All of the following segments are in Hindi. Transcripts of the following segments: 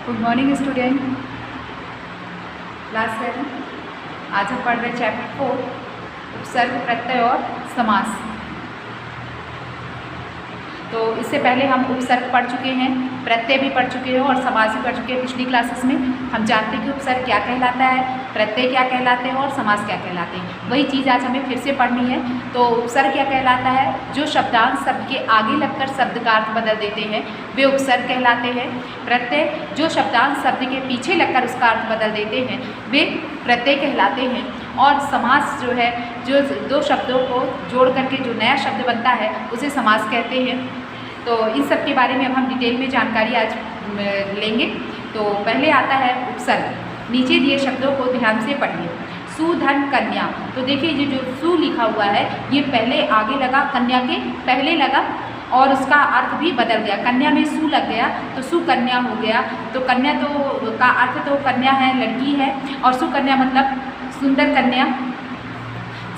Good morning student, class 7। आज हम पढ़ रहे हैं चैप्टर 4 उपसर्ग, प्रत्यय और समास। तो इससे पहले हम उपसर्ग पढ़ चुके हैं, प्रत्यय भी पढ़ चुके हैं और समास भी पढ़ चुके हैं। पिछली क्लासेस में हम जानते हैं कि उपसर्ग क्या कहलाता है, प्रत्यय क्या कहलाते हैं और समास क्या कहलाते हैं। वही चीज़ आज हमें फिर से पढ़नी है। तो उपसर्ग क्या कहलाता है? जो शब्दांश शब्द के आगे लगकर शब्द का अर्थ बदल देते हैं वे उपसर्ग कहलाते हैं। प्रत्यय जो शब्दांश शब्द के पीछे लगकर उसका अर्थ बदल देते हैं वे प्रत्यय कहलाते हैं। और समास जो है, जो दो शब्दों को जोड़ करके जो नया शब्द बनता है उसे समास कहते हैं। तो इन सब के बारे में अब हम डिटेल में जानकारी आज लेंगे। तो पहले आता है उपसर्ग। नीचे दिए शब्दों को ध्यान से पढ़िए। सुधन कन्या, तो देखिए ये जो सु लिखा हुआ है ये पहले आगे लगा, कन्या के पहले लगा और उसका अर्थ भी बदल गया। कन्या में सु लग गया तो सुकन्या हो गया। तो कन्या तो का अर्थ तो कन्या है, लड़की है, और सुकन्या मतलब सुंदर कन्या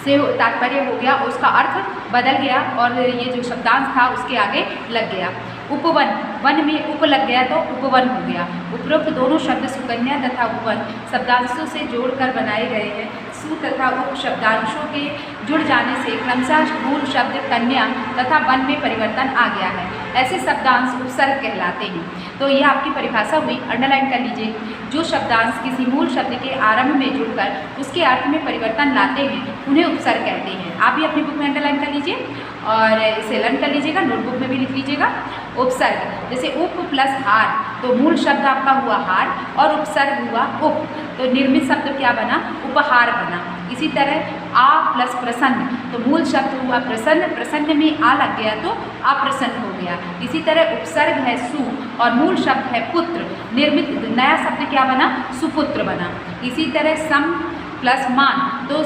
से तात्पर्य हो गया, उसका अर्थ बदल गया और ये जो शब्दांश था उसके आगे लग गया। उपवन, वन में उप लग गया तो उपवन हो गया। उपरोक्त दोनों शब्द सुकन्या तथा उपवन शब्दांशों से जोड़कर बनाए गए हैं। सु तथा उप शब्दांशों के जुड़ जाने से क्रमशः मूल शब्द कन्या तथा वन में परिवर्तन आ गया है। ऐसे शब्दांश उपसर्ग कहलाते हैं। तो यह आपकी परिभाषा हुई, अंडरलाइन कर लीजिए। जो शब्दांश किसी मूल शब्द के आरंभ में जुड़कर उसके अर्थ में परिवर्तन लाते हैं उन्हें उपसर्ग कहते हैं। आप भी अपनी बुक में अंडरलाइन कर लीजिए और इसे लर्न कर लीजिएगा, नोटबुक में भी लिख लीजिएगा। उपसर्ग जैसे उप प्लस हार, तो मूल शब्द आपका हुआ हार और उपसर्ग हुआ उप, तो निर्मित शब्द क्या बना? उपहार बना। इसी तरह आ प्लस प्रसन्न, तो मूल शब्द हुआ प्रसन्न, प्रसन्न में आ लग गया तो अप्रसन्न हो गया। इसी तरह उपसर्ग है सु और मूल शब्द है पुत्र, निर्मित नया शब्द क्या बना? सुपुत्र बना। इसी तरह सम प्लस मान, तो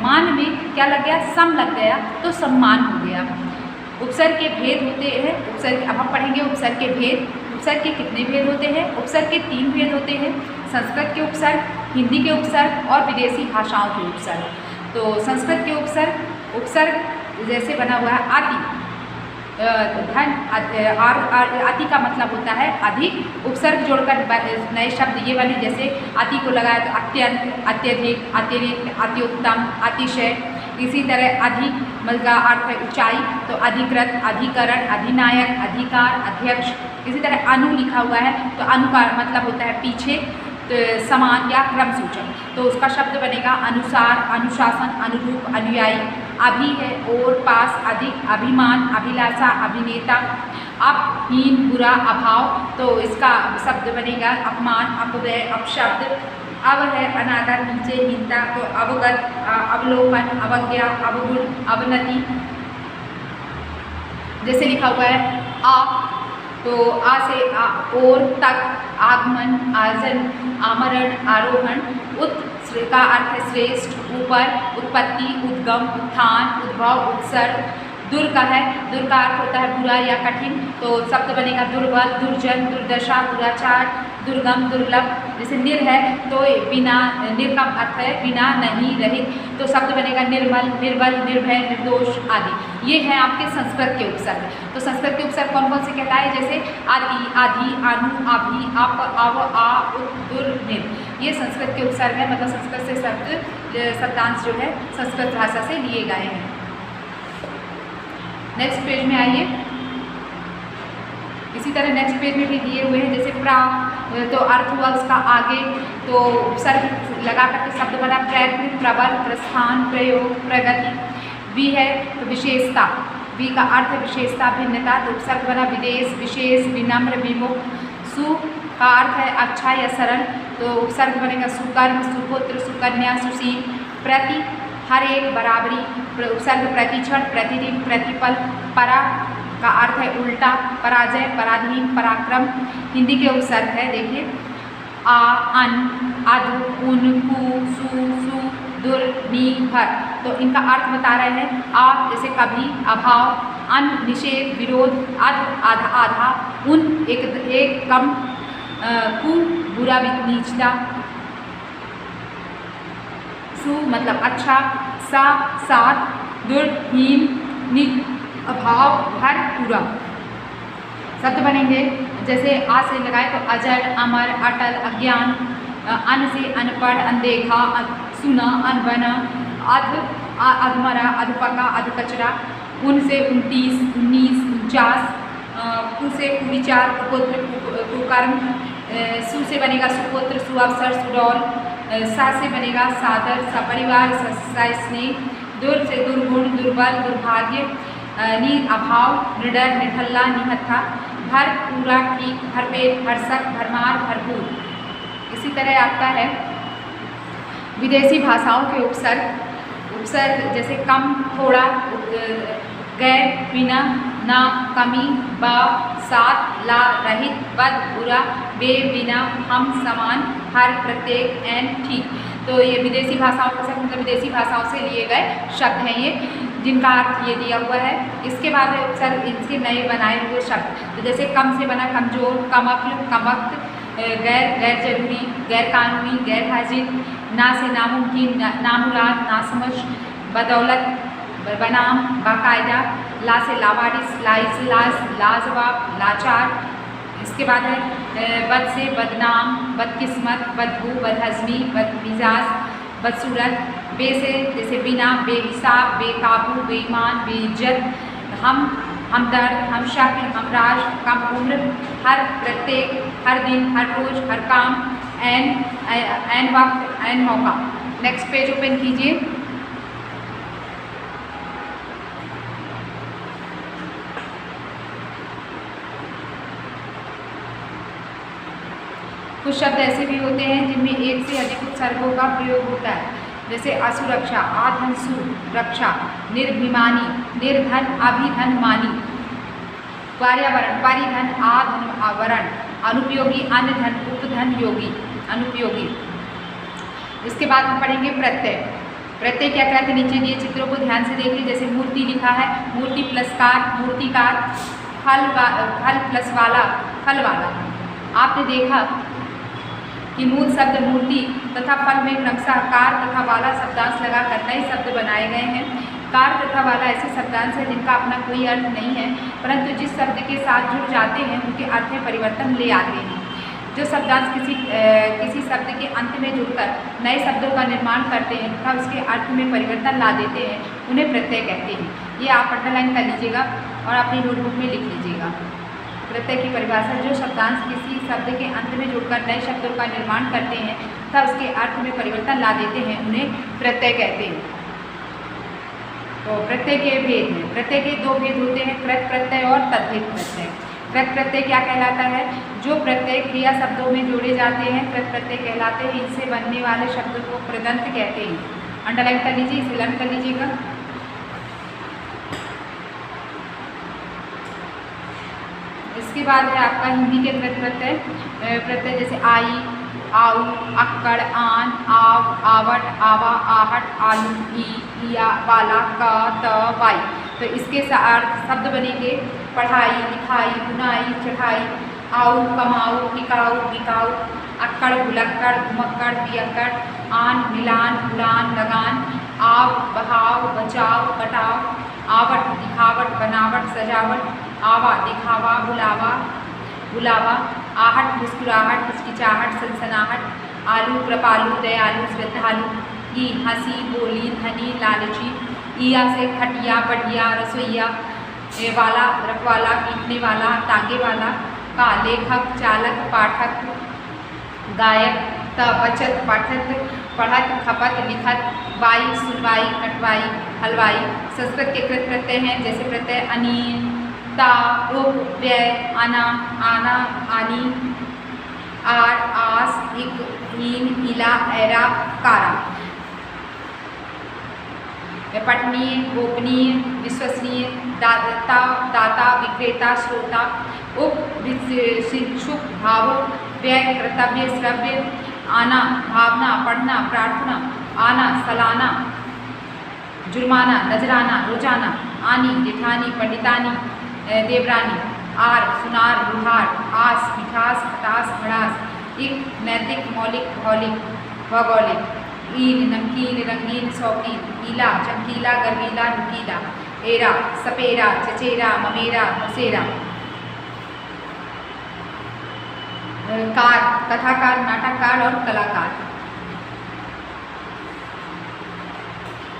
मान में क्या लग गया? सम लग गया तो सम्मान हो गया। उपसर्ग के भेद होते हैं। उपसर्ग अब हम पढ़ेंगे उपसर्ग के भेद। उपसर्ग के कितने भेद होते हैं? उपसर्ग के 3 भेद होते हैं। संस्कृत के उपसर्ग, हिंदी के उपसर्ग और विदेशी भाषाओं के उपसर्ग। तो संस्कृत के उपसर्ग जैसे बना हुआ है आदि, धन, आदि का मतलब होता है अधिक। उपसर्ग जोड़कर नए शब्द ये बने, जैसे अति को लगाया तो अत्यंत, अत्यधिक, अतिरिक्त, अत्युत्तम, अतिशय। इसी तरह अधिक मतलब का अर्थ है ऊंचाई, तो अधिकृत, अधिकरण, अधिनायक, अधिकार, अध्यक्ष। इसी तरह अनु लिखा हुआ है तो अनु का मतलब होता है पीछे, तो समान या क्रम सूचक, तो उसका शब्द बनेगा अनुसार, अनुशासन, अनुरूप, अनुयायी। अभि है और, पास, अधिक, अभिमान, अभिलाषा, अभिनेता। अप हीन, बुरा, अभाव, तो इसका शब्द बनेगा अपमान, अपव्यय, अपशब्द। अब है अनादर, नीचे, हीनता, तो अवगत, अवलोकन, अवज्ञा, अवगुण, अवनति। जैसे लिखा हुआ है आ, तो आ से और तक, आगमन, आजन, आमरण, आरोहण। उत का अर्थ है श्रेष्ठ, ऊपर, उत्पत्ति, उद्गम, उत्थान, उद्भव, उत्सर्ग। दुर का है, दुर का अर्थ होता है बुरा या कठिन, तो शब्द बनेगा दुर्बल, दुर्जन, दुर्दशा, दुराचार, दुर्गम, दुर्लभ। जैसे निर है तो बिना, निर का अर्थ है बिना, नहीं, रहित, तो शब्द बनेगा निर्मल, निर्बल, निर्भय, निर्दोष आदि। ये है आपके संस्कृत के उपसर्ग। तो संस्कृत के उपसर्ग कौन कौन से कहलाए? जैसे आदि, आधि, अनु, आभि, अप, अव, आ, उत, दुर, निर। ये संस्कृत के उपसर्ग है, मतलब संस्कृत से शब्दांश जो है संस्कृत भाषा से लिए गए हैं। नेक्स्ट पेज में आइए। इसी तरह नेक्स्ट पेज में भी दिए हुए हैं, जैसे प्रा, तो अर्थ हुआ उसका आगे, तो उपसर्ग लगा करके शब्द बना प्रयत्न, प्रबल, प्रस्थान, प्रयोग, प्रगति। वि है तो विशेषता, वि का अर्थ है विशेषता, भिन्नता, तो उपसर्ग बना विदेश, विशेष, विनम्र, विमुख। सु का अर्थ है अच्छा या सरल, तो उपसर्ग बनेगा सुकर्म, सुपुत्र, सुकन्या, सुशील। प्रति हर एक, बराबरी, उपसर्ग प्रतिक्षण, प्रतिदिन, प्रतिपल। परा का अर्थ है उल्टा, पराजय, पराधीन, पराक्रम। हिंदी के उपसर्ग है, देखिए आ, अन, अध, उन, कु, सु, दुर, नि, भर, तो इनका अर्थ बता रहे हैं। आ जैसे कभी, अभाव, अन निषेध, विरोध, अध आधा, आधा, उन एक कम, कु बुरा, नीचता, सु मतलब अच्छा, सा सात, दुर, हीन, नि अभाव, भर, पूरा। शब्द बनेंगे जैसे आ से लगाए तो अजर, अमर, अटल, अज्ञान, अन से अनपढ़, अनदेखा, सुना, अनबना, अध, अधमरा, अधपका, अधकचरा, उन से 29, 19, 49, कु से कुविचार, कुपुत्र, कुकर्म, सु से बनेगा सुपुत्र, सुअवसर, सुडौल, सा से बनेगा सादर, सपरिवार, सस्नेह, दुर से दुर्गुण, दुर्बल, दुर्भाग्य, नि अभाव, निडर, निठल्ला, निहत्था, भर पूरा, ठीक, भरपेट, भरसक, भरमार, भरपूर। इसी तरह आता है विदेशी भाषाओं के उपसर्ग। उपसर्ग जैसे कम, थोड़ा, गैर, बिना, ना, कमी, बा, साथ, ला, रहित, बद, बुरा, बे, बिना, हम, समान, हर, प्रत्येक, एन, ठीक। तो ये विदेशी भाषाओं के सब मतलब विदेशी भाषाओं से लिए गए शब्द हैं ये, जिनका अर्थ ये दिया हुआ है। इसके बाद है उपसर्ग, इनके नए बनाए हुए शब्द। तो जैसे कम से बना कमजोर, कमअक्ल, कमबख्त, गैर, गैर जरूरी, गैर कानूनी, गैर हाजिर, ना से नामुमकिन, नामुराद, नासमझ, बदौलत, बनाम, बाकायदा, ला से लावारिस, लाइसलास, लाजवाब, लाचार। इसके बाद है बद से बदनाम, बदकिस्मत, बदबू, बदहजमी, बदमिजाज, बदसूरत। बे से जैसे बिना, बेहिसाब, बेकाबू, बेईमान, बेइज्जत, हमदर्द, हमशक्ल, हमराज, कम उम्र, हर, प्रत्येक, हर दिन, हर रोज, हर काम, एन वक्त, एन मौका। नेक्स्ट पेज ओपन कीजिए। कुछ शब्द ऐसे भी होते हैं जिनमें एक से अधिक उपसर्गों का प्रयोग होता है, जैसे असुरक्षा, आधनसु रक्षा, निर्भिमानी, निर्धन, अभिधन मानी, पर्यावरण, परिधन, आधन आवरण, अनुपयोगी, अन्यधन, उपधन योगी, अनुपयोगी। इसके बाद हम पढ़ेंगे प्रत्यय। प्रत्यय क्या कहते हैं, नीचे दिए चित्रों को ध्यान से देखिए। जैसे मूर्ति लिखा है, मूर्ति प्लस कार, मूर्तिकार, फल प्लस वाला, फल वाला। आपने देखा कि मूल शब्द मूर्ति तथा फल में क्रमशः कार तथा वाला शब्दांश लगाकर नए शब्द बनाए गए हैं। कार तथा वाला ऐसे शब्दांश हैं जिनका अपना कोई अर्थ नहीं है, परंतु जिस शब्द के साथ जुड़ जाते हैं उनके अर्थ में परिवर्तन ले आते हैं। जो शब्दांश किसी शब्द के अंत में जुड़कर नए शब्दों का निर्माण करते हैं तथा उसके अर्थ में परिवर्तन ला देते हैं, उन्हें प्रत्यय कहते हैं। ये आप अंडरलाइन कर लीजिएगा और अपनी नोटबुक में लिख लीजिएगा। प्रत्यय की परिभाषा, जो शब्दांश किसी शब्द के अंत में जुड़कर नए शब्दों का निर्माण करते हैं तथा उसके अर्थ में परिवर्तन ला देते हैं, उन्हें प्रत्यय कहते हैं। तो प्रत्यय के भेद हैं। प्रत्यय के दो भेद होते हैं, कृत प्रत्यय और तद्धित प्रत्यय। कृत प्रत्यय क्या कहलाता है, जो प्रत्यय क्रिया शब्दों में जोड़े जाते हैं कृत प्रत्यय कहलाते हैं। इनसे बनने वाले शब्द को कृदंत कहते हैं। अंडरलाइन कर लीजिए, इसे लर्न कर लीजिएगा। इसके बाद है आपका हिंदी के कृत प्रत्यय। प्रत्यय जैसे आई, आऊ, अक्कड़, आन, आव, आवट, आवा, आहट, आलू, इया, वाला, क, त, वाई। तो इसके अर्थ शब्द बनेंगे पढ़ाई, लिखाई, बुनाई, चढ़ाई, आऊ, कमाऊ, टिकाऊ, बिकाऊ, अक्कड़, भुलक्कड़, घुमक्कड़, पियक्कड़, आन, मिलान, उड़ान, लगान, आव, बहाव, बचाव, कटाव, आवट, दिखावट, बनावट, सजावट, आवा, दिखावा, बुलावा, बुलावा, आहट, मुस्कुराहट, हिचकिचाहट, सनसनाहट, आलू, कृपालु, दयालु, श्रद्धालु, ई, हंसी, बोली, धनी, लालची, ईया से खटिया, बढ़िया, रसोईया, वाला, रखवाला, पीटने वाला, तांगे वाला, का, लेखक, चालक, पाठक, गायक, त, बचत, पठत, पढ़त, खपत, लिखत, वाई, सुनवाई, कटवाई, हलवाई। संस्कृत के कृत प्रत्यय हैं, जैसे प्रत्यय अनी, ता, उप, व्यय, आना, आना, आनी, आर, आस, इक, हीन, इला, ऐरा, कारा। पठनीय, गोपनीय, विश्वसनीय, दाता, दाता, विक्रेता, श्रोता, उप, शिक्षुक, भावुक, व्यय, कर्तव्य, श्रव्य, आना, भावना, पढ़ना, प्रार्थना, आना, सलाना, जुर्माना, नजराना, रोजाना, आनी, जेठानी, पंडितानी, देवरानी, आर, सुनार, लुहार, आस, मिठास, खटास, भड़ास, इक, नैतिक, मौलिक, भौलिक, भौगोलिक, ईन, नमकीन, रंगीन, शौकीन, ईला, चमकीला, गर्मीला, नुकीला, एरा, सपेरा, चचेरा, ममेरा, मुसेरा। कार, कथाकार, नाटककार और कलाकार।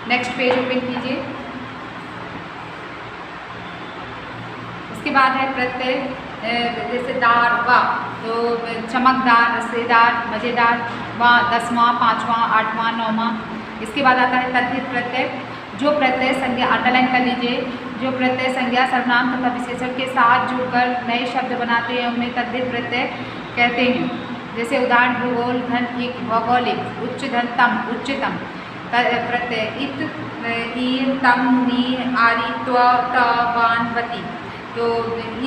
नेक्स्ट पेज ओपन कीजिए। इसके बाद है प्रत्यय, जैसे दार, वा, तो चमकदार, रसेदार, मज़ेदार, वा 10वां, 5वां, 8वां, 9वां। इसके बाद आता है तद्धित प्रत्यय। जो प्रत्यय संज्ञा, अंडरलाइन कर लीजिए, जो प्रत्यय संज्ञा सर्वनाम तथा विशेषण के साथ जुड़कर नए शब्द बनाते हैं उन्हें तद्धित प्रत्यय कहते हैं। जैसे उदाहरण भूगोल, धन, इक, भौगोलिक, उच्च, धन, तम, उच्चतम। प्रत्यय इत, ईर, तम, नी, आरी, त्व, त, वान, वती। तो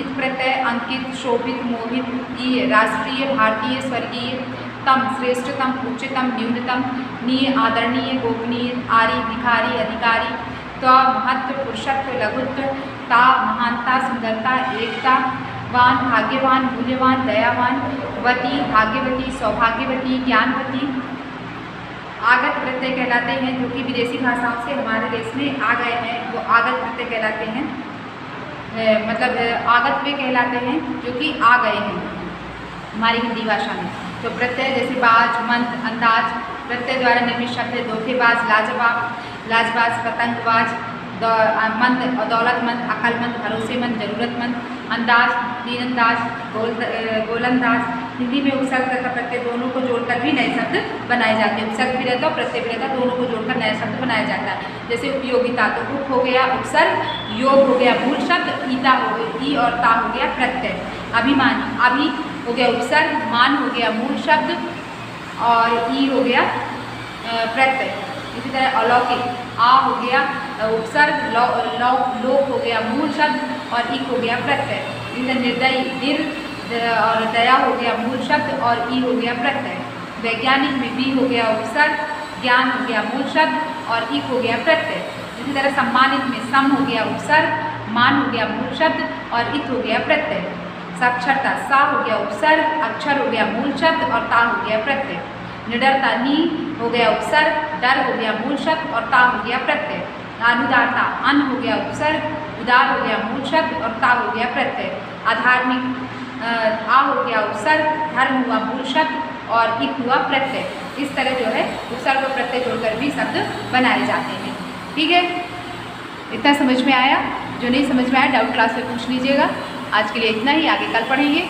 इत प्रत्यय अंकित, शोभित, मोहित, ई राष्ट्रीय, भारतीय, स्वर्गीय, तम श्रेष्ठतम, उच्चतम, न्यूनतम, नी आदरणीय, गोपनीय, आरी भिखारी, अधिकारी, त्व महत्व, पुरुषत्व, लघुत्व, ता महानता, सुंदरता, एकता, वान भाग्यवान, मूल्यवान, दयावान, वती भाग्यवती, सौभाग्यवती, ज्ञानवती। आगत प्रत्यय कहलाते हैं जो कि विदेशी भाषाओं से हमारे देश में आ गए हैं, वो आगत प्रत्यय कहलाते हैं। मतलब आगत वे कहलाते हैं जो कि आ गए हैं हमारी हिंदी भाषा में। तो प्रत्यय जैसे बाज, मंद, अंदाज, प्रत्यय द्वारा निर्मित शब्द है धोखेबाज, लाजवाब, लाजबाज, पतंगबाज, मंद, दौलतमंद, अक्लमंद, भरोसेमंद, जरूरतमंद, अंदाज, तीरंदाज, गोलंदाज। हिंदी में उपसर्ग तथा प्रत्यय दोनों को जोड़कर भी नए शब्द बनाए जाते हैं। उपसर्ग भी रहता है, प्रत्यय भी रहता है, दोनों को जोड़कर नया शब्द बनाया जाता है। जैसे उपयोगिता, तो उप हो गया उपसर्ग, योग हो गया मूल शब्द, ईता हो गया, ई और ता हो गया प्रत्यय। अभिमानी, अभी हो गया उपसर्ग, मान हो गया मूल शब्द और ई हो गया प्रत्यय। इसी तरह अलौकिक, आ हो गया उपसर्ग, लोक हो गया मूल शब्द और इक हो गया प्रत्यय। इसी तरह निर्दयी, दिल और दया हो गया मूल शब्द और ई हो गया प्रत्यय। वैज्ञानिक में वी हो गया उपसर्ग, ज्ञान हो गया मूल शब्द और इक हो गया प्रत्यय। इसी तरह सम्मानित में सम हो गया उपसर्ग, मान हो गया मूल शब्द और इत हो गया प्रत्यय। साक्षरता, सा हो गया उपसर्ग, अक्षर हो गया मूल शब्द और ता हो गया प्रत्यय। निडरता, नी हो गया उपसर्ग, डर हो गया मूल शब्द और ता हो गया प्रत्यय। अनुदारता, अन हो गया उपसर्ग, उदार हो गया मूल शब्द और ता हो गया प्रत्यय। अधार्मिक, आ हो गया उपसर्ग, धर्म हुआ मूल शब्द और इक हुआ प्रत्यय। इस तरह जो है उपसर्ग और प्रत्यय जोड़कर भी शब्द बनाए जाते हैं। ठीक है, इतना समझ में आया? जो नहीं समझ में आया डाउट क्लास में पूछ लीजिएगा। आज के लिए इतना ही, आगे कल पढ़ेंगे।